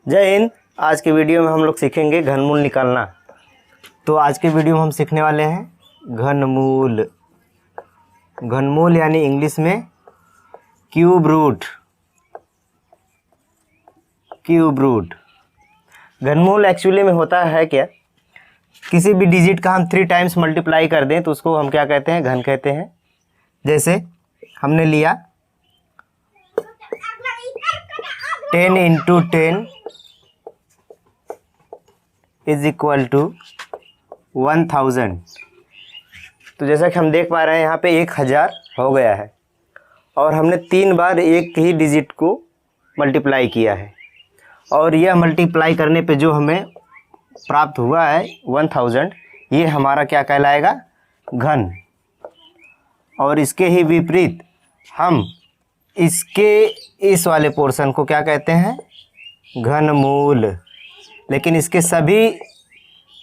जय हिंद। आज के वीडियो में हम लोग सीखेंगे घनमूल निकालना। तो आज के वीडियो में हम सीखने वाले हैं घनमूल। घनमूल यानी इंग्लिश में क्यूब रूट। क्यूब रूट घनमूल एक्चुअली में होता है क्या, किसी भी डिजिट का हम 3 टाइम्स मल्टीप्लाई कर दें तो उसको हम क्या कहते हैं, घन कहते हैं। जैसे हमने लिया 10 इंटू 10 इज इक्वल टू 1000। तो जैसा कि हम देख पा रहे हैं यहाँ पे 1000 हो गया है और हमने 3 बार एक ही डिजिट को मल्टीप्लाई किया है और यह मल्टीप्लाई करने पे जो हमें प्राप्त हुआ है 1000, ये हमारा क्या कहलाएगा, घन। और इसके ही विपरीत हम इसके इस वाले पोर्शन को क्या कहते हैं, घनमूल। लेकिन इसके सभी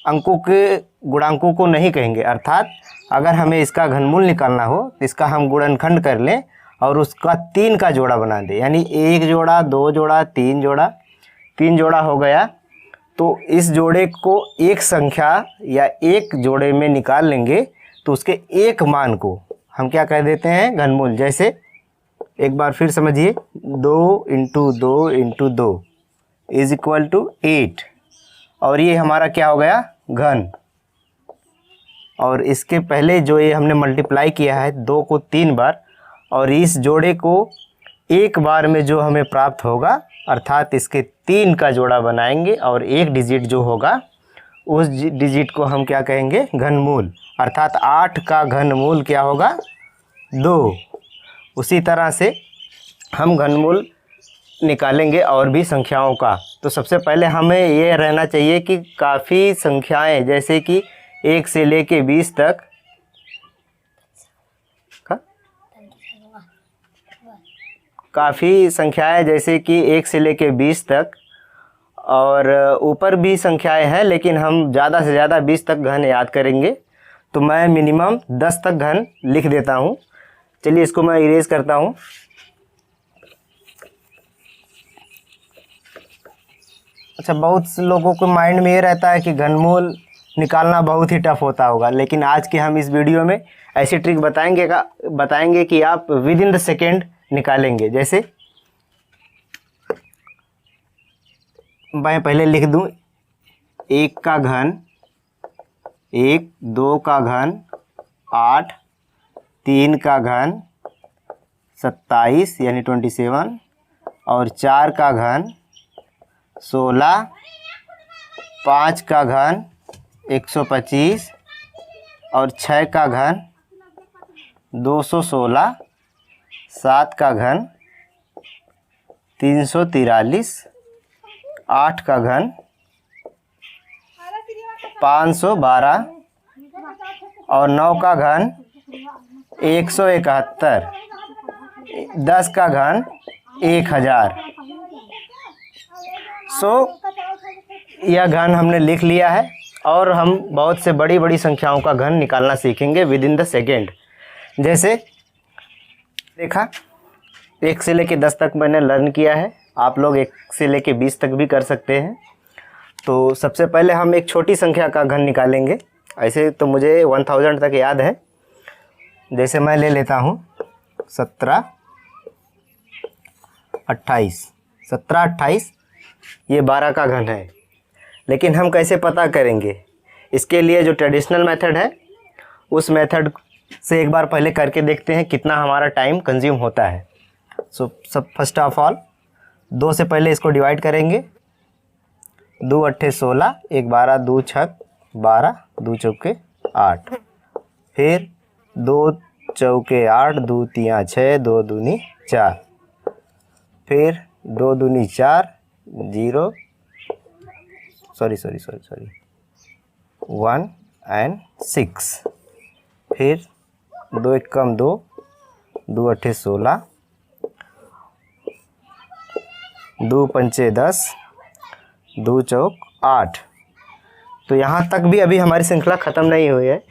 अंकों के गुणांकों को नहीं कहेंगे। अर्थात अगर हमें इसका घनमूल निकालना हो तो इसका हम गुणनखंड कर लें और उसका 3 का जोड़ा बना दें, यानी 1 जोड़ा, 2 जोड़ा, 3 जोड़ा। 3 जोड़ा हो गया तो इस जोड़े को एक संख्या या एक जोड़े में निकाल लेंगे तो उसके एक मान को हम क्या कह देते हैं, घनमूल। जैसे एक बार फिर समझिए, 2 into 2 into 2 is equal to 8 और ये हमारा क्या हो गया, घन। और इसके पहले जो ये हमने मल्टीप्लाई किया है 2 को 3 बार और इस जोड़े को एक बार में जो हमें प्राप्त होगा, अर्थात इसके 3 का जोड़ा बनाएंगे और एक डिजिट जो होगा उस डिजिट को हम क्या कहेंगे, घनमूल। अर्थात 8 का घनमूल क्या होगा, 2। उसी तरह से हम घनमूल निकालेंगे और भी संख्याओं का। तो सबसे पहले हमें ये रहना चाहिए कि काफ़ी संख्याएं, जैसे कि 1 से लेके 20 तक काफ़ी संख्याएं, जैसे कि 1 से लेके 20 तक और ऊपर भी संख्याएं हैं, लेकिन हम ज़्यादा से ज़्यादा 20 तक घन याद करेंगे। तो मैं मिनिमम 10 तक घन लिख देता हूँ। चलिए इसको मैं इरेज करता हूँ। अच्छा, बहुत से लोगों को माइंड में ये रहता है कि घनमूल निकालना बहुत ही टफ होता होगा, लेकिन आज के हम इस वीडियो में ऐसी ट्रिक बताएंगे कि आप विद इन द सेकेंड निकालेंगे। जैसे मैं पहले लिख दूं 1 का घन 1, 2 का घन 8, 3 का घन 27 यानी 27 और 4 का घन 16, 5 का घन 125 और 6 का घन 216, 7 का घन 343, 8 का घन 512 और 9 का घन 171, 10 का घन 1000। यह घन हमने लिख लिया है और हम बहुत से बड़ी बड़ी संख्याओं का घन निकालना सीखेंगे विद इन द सेकेंड। जैसे देखा, 1 से लेके 10 तक मैंने लर्न किया है, आप लोग 1 से लेके 20 तक भी कर सकते हैं। तो सबसे पहले हम एक छोटी संख्या का घन निकालेंगे। ऐसे तो मुझे 1000 तक याद है। जैसे मैं ले लेता हूँ 17, 28। 17, 28 ये 12 का घन है। लेकिन हम कैसे पता करेंगे, इसके लिए जो ट्रेडिशनल मेथड है उस मेथड से एक बार पहले करके देखते हैं कितना हमारा टाइम कंज्यूम होता है। फर्स्ट ऑफ ऑल 2 से पहले इसको डिवाइड करेंगे। 2 अट्ठे 16, 1 12, 2 छक 12, 2 चौके 8, फिर 2 चौके 8, 2 तियाँ 6, 2 दूनी 4, फिर 2 दूनी 4, 0 सॉरी 1 एंड 6, फिर 2 एक कम 2, 2 अट्ठे 16, 2 पंचे 10, 2 चौक 8। तो यहाँ तक भी अभी हमारी श्रृंखला ख़त्म नहीं हुई है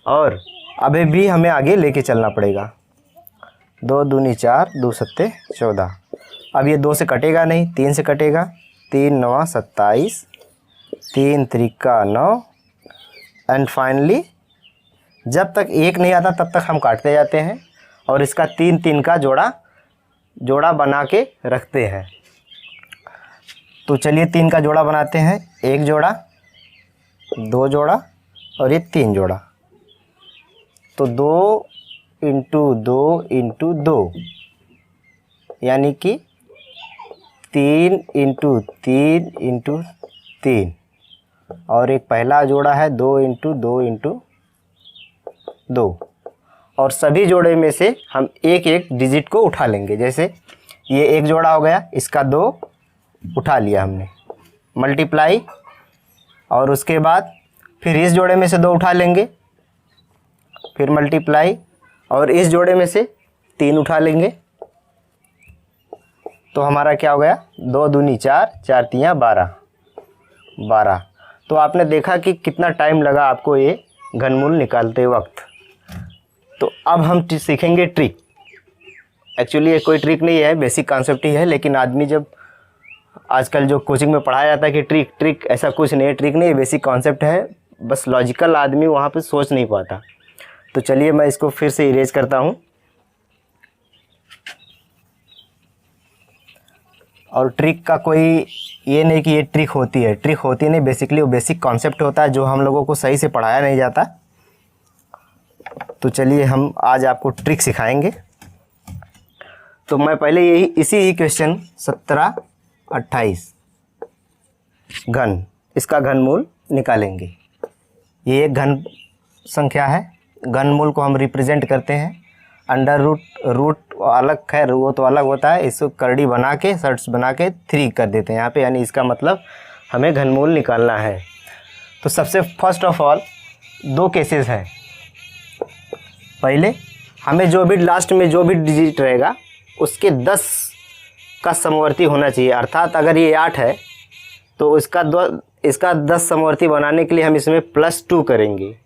और अभी भी हमें आगे लेके चलना पड़ेगा। 2 दूनी 4, 2 सत्ते 14। अब ये 2 से कटेगा नहीं, 3 से कटेगा, 3 9 27, 3 त्रिका 9 एंड फाइनली जब तक 1 नहीं आता तब तक हम काटते जाते हैं और इसका 3 3 का जोड़ा बना के रखते हैं। तो चलिए 3 का जोड़ा बनाते हैं। 1 जोड़ा, 2 जोड़ा और ये 3 जोड़ा। तो 2 इंटू 2 इंटू 2 यानी कि 3 इंटू 3 इंटू 3 और एक पहला जोड़ा है 2 इंटू 2 इंटू 2 और सभी जोड़े में से हम एक एक डिजिट को उठा लेंगे। जैसे ये 1 जोड़ा हो गया, इसका 2 उठा लिया हमने, मल्टीप्लाई, और उसके बाद फिर इस जोड़े में से 2 उठा लेंगे, फिर मल्टीप्लाई, और इस जोड़े में से 3 उठा लेंगे। तो हमारा क्या हो गया, 2 दूनी 4, 4 तियाँ 12। तो आपने देखा कि कितना टाइम लगा आपको ये घनमूल निकालते वक्त। तो अब हम सीखेंगे ट्रिक। एक्चुअली ये कोई ट्रिक नहीं है, बेसिक कॉन्सेप्ट ही है, लेकिन आदमी जब आजकल जो कोचिंग में पढ़ाया जाता है कि ट्रिक ऐसा कुछ नहीं है, ट्रिक नहीं है, बेसिक कॉन्सेप्ट है, बस लॉजिकल आदमी वहाँ पे सोच नहीं पाता। तो चलिए मैं इसको फिर से इरेज करता हूँ। और ट्रिक का कोई ये नहीं कि ये ट्रिक होती है, ट्रिक होती नहीं, बेसिकली वो बेसिक कॉन्सेप्ट होता है जो हम लोगों को सही से पढ़ाया नहीं जाता। तो चलिए हम आज आपको ट्रिक सिखाएंगे। तो मैं पहले इसी ही क्वेश्चन 17 28 घन, इसका घनमूल निकालेंगे। ये एक घन संख्या है, घनमूल को हम रिप्रेजेंट करते हैं अंडर रूट अलग है, वो तो अलग होता है, इसको करड़ी बना के सर्ट्स बना के 3 कर देते हैं यहाँ पे, यानी इसका मतलब हमें घनमूल निकालना है। तो सबसे फर्स्ट ऑफ ऑल 2 केसेस हैं। पहले हमें जो भी लास्ट में जो भी डिजिट रहेगा उसके 10 का समवर्ती होना चाहिए, अर्थात अगर ये 8 है तो इसका 10 समवर्ती बनाने के लिए हम इसमें +2 करेंगे,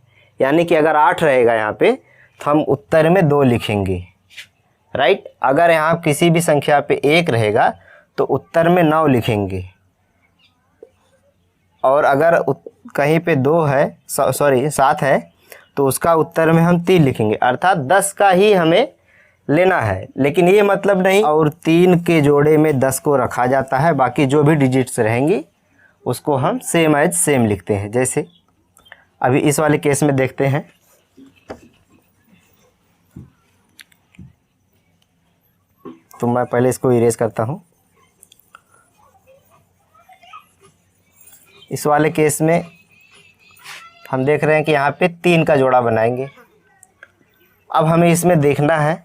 यानी कि अगर 8 रहेगा यहाँ पे तो हम उत्तर में 2 लिखेंगे, राइट। अगर यहाँ किसी भी संख्या पे 1 रहेगा तो उत्तर में 9 लिखेंगे, और अगर कहीं पे 2 है, 7 है, तो उसका उत्तर में हम 3 लिखेंगे, अर्थात 10 का ही हमें लेना है। लेकिन ये मतलब नहीं और 3 के जोड़े में 10 को रखा जाता है, बाकी जो भी डिजिट्स रहेंगी उसको हम सेम एज सेम लिखते हैं। जैसे अभी इस वाले केस में देखते हैं। तो मैं पहले इसको इरेज करता हूँ। इस वाले केस में हम देख रहे हैं कि यहाँ पे 3 का जोड़ा बनाएंगे। अब हमें इसमें देखना है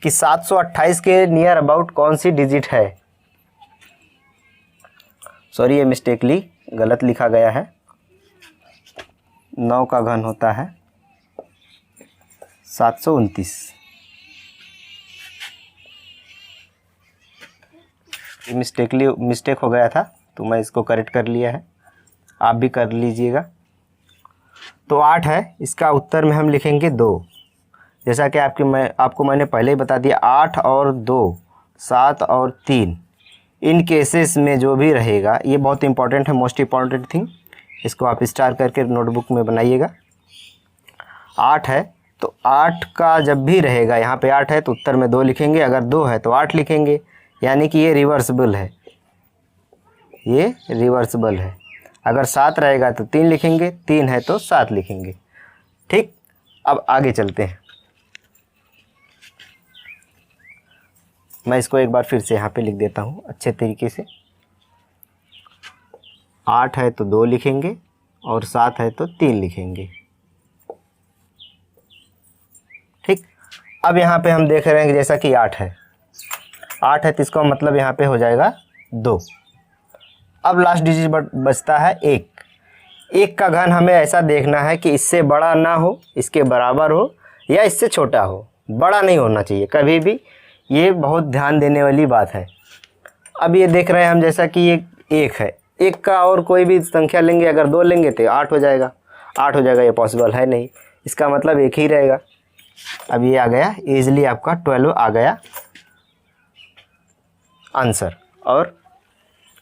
कि 728 के नियर अबाउट कौन सी डिजिट है। सॉरी, ये मिस्टेकली गलत लिखा गया है। 9 का घन होता है 729। ये मिस्टेक हो गया था, तो मैं इसको करेक्ट कर लिया है, आप भी कर लीजिएगा। तो 8 है, इसका उत्तर में हम लिखेंगे 2। जैसा कि आपको मैंने पहले ही बता दिया, 8 और 2, 7 और 3, इन केसेस में जो भी रहेगा, ये बहुत इंपॉर्टेंट है, मोस्ट इंपॉर्टेंट थिंग, इसको आप स्टार करके नोटबुक में बनाइएगा। 8 है तो 8 का जब भी रहेगा, यहाँ पे 8 है तो उत्तर में 2 लिखेंगे, अगर 2 है तो 8 लिखेंगे, यानी कि ये रिवर्सिबल है, ये रिवर्सिबल है। अगर 7 रहेगा तो 3 लिखेंगे, 3 है तो 7 लिखेंगे। ठीक, अब आगे चलते हैं। मैं इसको एक बार फिर से यहाँ पे लिख देता हूँ अच्छे तरीके से। 8 है तो 2 लिखेंगे और 7 है तो 3 लिखेंगे। ठीक, अब यहाँ पे हम देख रहे हैं कि जैसा कि 8 है तो इसका मतलब यहाँ पे हो जाएगा 2। अब लास्ट डिजिट बचता है 1। 1 का घन हमें ऐसा देखना है कि इससे बड़ा ना हो, इसके बराबर हो या इससे छोटा हो, बड़ा नहीं होना चाहिए कभी भी, ये बहुत ध्यान देने वाली बात है। अब ये देख रहे हैं हम जैसा कि ये 1 है, 1 का और कोई भी संख्या लेंगे, अगर 2 लेंगे तो 8 हो जाएगा, 8 हो जाएगा, ये पॉसिबल है नहीं, इसका मतलब 1 ही रहेगा। अब ये आ गया ईजिली, आपका 12 आ गया आंसर। और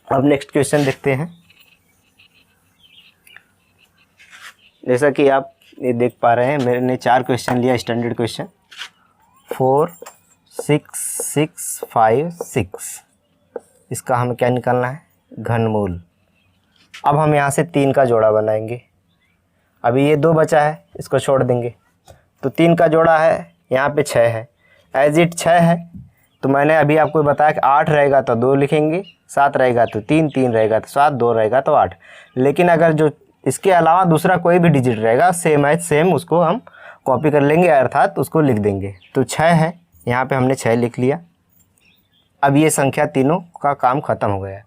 अब नेक्स्ट क्वेश्चन देखते हैं। जैसा कि आप ये देख पा रहे हैं, मैंने 4 क्वेश्चन लिया स्टैंडर्ड क्वेश्चन, 4 6 6 5 6। इसका हमें क्या निकालना है, घनमूल। अब हम यहाँ से 3 का जोड़ा बनाएंगे। अभी ये 2 बचा है, इसको छोड़ देंगे, तो 3 का जोड़ा है, यहाँ पे 6 है, एज इट 6 है। तो मैंने अभी आपको बताया कि 8 रहेगा तो 2 लिखेंगे, 7 रहेगा तो 3, 3 रहेगा तो 7, 2 रहेगा तो 8। लेकिन अगर जो इसके अलावा दूसरा कोई भी डिजिट रहेगा सेम एज सेम, उसको हम कॉपी कर लेंगे, अर्थात उसको लिख देंगे। तो 6 है, यहाँ पे हमने 6 लिख लिया। अब ये संख्या तीनों का काम ख़त्म हो गया।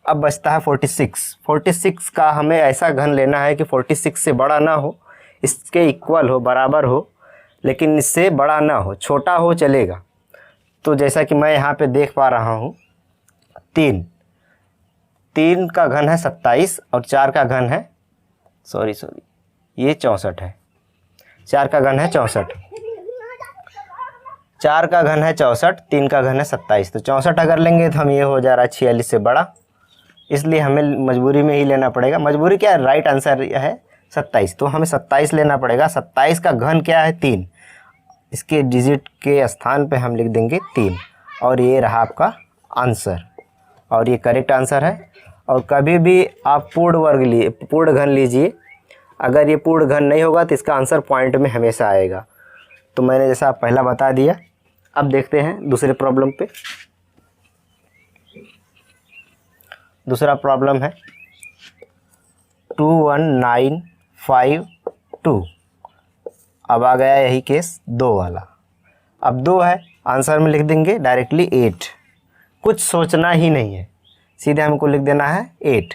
अब बचता है 46। 46 का हमें ऐसा घन लेना है कि 46 से बड़ा ना हो, इसके इक्वल हो, बराबर हो, लेकिन इससे बड़ा ना हो, छोटा हो चलेगा। तो जैसा कि मैं यहाँ पे देख पा रहा हूँ, 3 का घन है 27 और 4 का घन है सॉरी ये 64 है। 4 का घन है 64, 4 का घन है 64, 3 का घन है 27। तो 64 अगर लेंगे तो हम ये हो जा रहा है 46 से बड़ा, इसलिए हमें मजबूरी में ही लेना पड़ेगा। मजबूरी क्या है, राइट आंसर है 27, तो हमें 27 लेना पड़ेगा। 27 का घन क्या है, 3। इसके डिजिट के स्थान पे हम लिख देंगे 3, और ये रहा आपका आंसर, और ये करेक्ट आंसर है। और कभी भी आप पूर्ण घन लीजिए, अगर ये पूर्ण घन नहीं होगा तो इसका आंसर पॉइंट में हमेशा आएगा। तो मैंने जैसा पहला बता दिया। अब देखते हैं दूसरे प्रॉब्लम पे। दूसरा प्रॉब्लम है 21952। अब आ गया यही केस 2 वाला। अब 2 है, आंसर में लिख देंगे डायरेक्टली 8, कुछ सोचना ही नहीं है, सीधे हमको लिख देना है 8।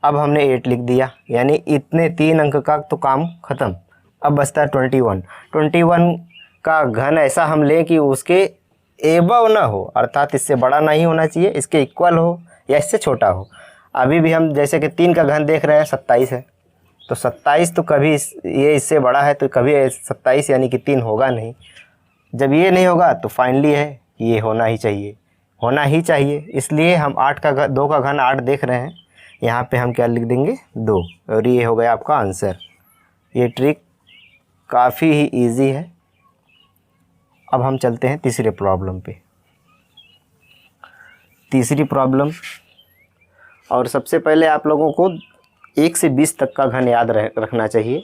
अब हमने 8 लिख दिया, यानी इतने 3 अंक का तो काम ख़त्म। अब बचता है 21। 21 का घन ऐसा हम लें कि उसके एबव ना हो, अर्थात इससे बड़ा नहीं होना चाहिए, इसके इक्वल हो या इससे छोटा हो। अभी भी हम जैसे कि 3 का घन देख रहे हैं 27 है, तो 27 तो कभी ये इससे बड़ा है, तो कभी 27 यानी कि 3 होगा नहीं। जब ये नहीं होगा तो फाइनली है कि ये होना ही चाहिए। इसलिए हम 2 का घन 8 देख रहे हैं, यहाँ पे हम क्या लिख देंगे 2, और ये हो गया आपका आंसर। ये ट्रिक काफ़ी ही इजी है। अब हम चलते हैं तीसरे प्रॉब्लम पे। तीसरी प्रॉब्लम, और सबसे पहले आप लोगों को 1 से 20 तक का घन याद रखना चाहिए।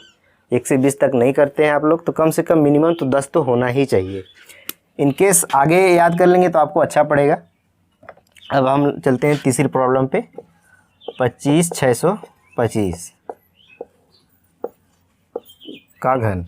1 से 20 तक नहीं करते हैं आप लोग, तो कम से कम मिनिमम तो 10 तो होना ही चाहिए। इनकेस आगे याद कर लेंगे तो आपको अच्छा पड़ेगा। अब हम चलते हैं तीसरी प्रॉब्लम पे। 25,625 का घन।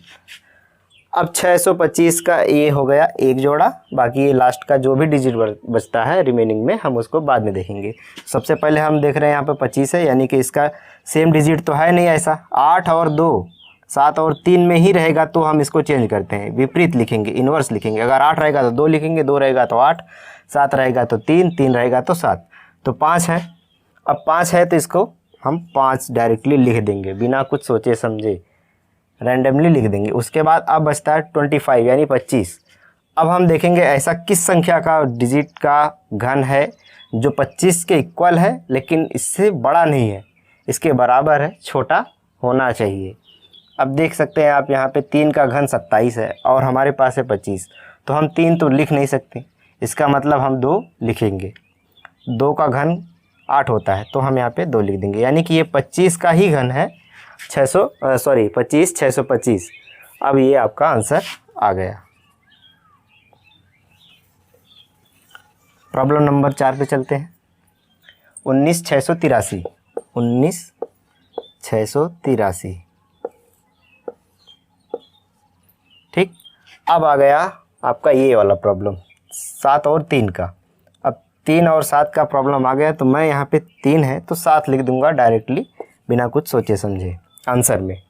अब 625 का ये हो गया एक जोड़ा, बाकी ये लास्ट का जो भी डिजिट बचता है रिमेनिंग में हम उसको बाद में देखेंगे। सबसे पहले हम देख रहे हैं यहाँ पे 25 है, यानी कि इसका सेम डिजिट तो है नहीं ऐसा। 8 और 2, 7 और 3 में ही रहेगा, तो हम इसको चेंज करते हैं, विपरीत लिखेंगे, इन्वर्स लिखेंगे। अगर 8 रहेगा तो 2 लिखेंगे, 2 रहेगा तो 8, 7 रहेगा तो 3, 3 रहेगा तो 7, तो 5 है। अब 5 है तो इसको हम 5 डायरेक्टली लिख देंगे, बिना कुछ सोचे समझे रैंडमली लिख देंगे। उसके बाद अब बचता है 25 यानी 25। अब हम देखेंगे ऐसा किस संख्या का डिजिट का घन है जो 25 के इक्वल है लेकिन इससे बड़ा नहीं है, इसके बराबर है, छोटा होना चाहिए। अब देख सकते हैं आप यहाँ पे 3 का घन 27 है और हमारे पास है 25, तो हम 3 तो लिख नहीं सकते, इसका मतलब हम 2 लिखेंगे। 2 का घन 8 होता है, तो हम यहाँ पे 2 लिख देंगे, यानी कि ये 25 का ही घन है। 25,625। अब ये आपका आंसर आ गया। प्रॉब्लम नंबर 4 पे चलते हैं। 19,683। 19,683 ठीक। अब आ गया आपका ये वाला प्रॉब्लम 7 और 3 का। अब 3 और 7 का प्रॉब्लम आ गया, तो मैं यहाँ पे 3 है तो 7 लिख दूंगा डायरेक्टली, बिना कुछ सोचे समझे आंसर में।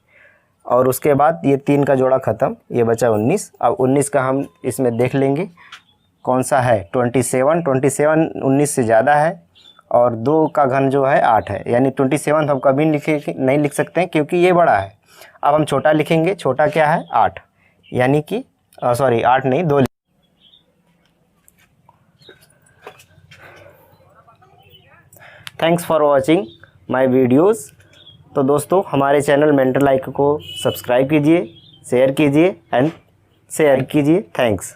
और उसके बाद ये 3 का जोड़ा ख़त्म, ये बचा 19। अब 19 का हम इसमें देख लेंगे कौन सा है, 27। 27 19 से ज़्यादा है, और 2 का घन जो है 8 है, यानी 27 हम कभी नहीं लिख सकते हैं क्योंकि ये बड़ा है। अब हम छोटा लिखेंगे, छोटा क्या है 8, यानी कि 8 नहीं 2। Thanks for watching my videos. तो दोस्तों हमारे चैनल मेंटर लाइक को सब्सक्राइब कीजिए, शेयर कीजिए एंड शेयर कीजिए। थैंक्स।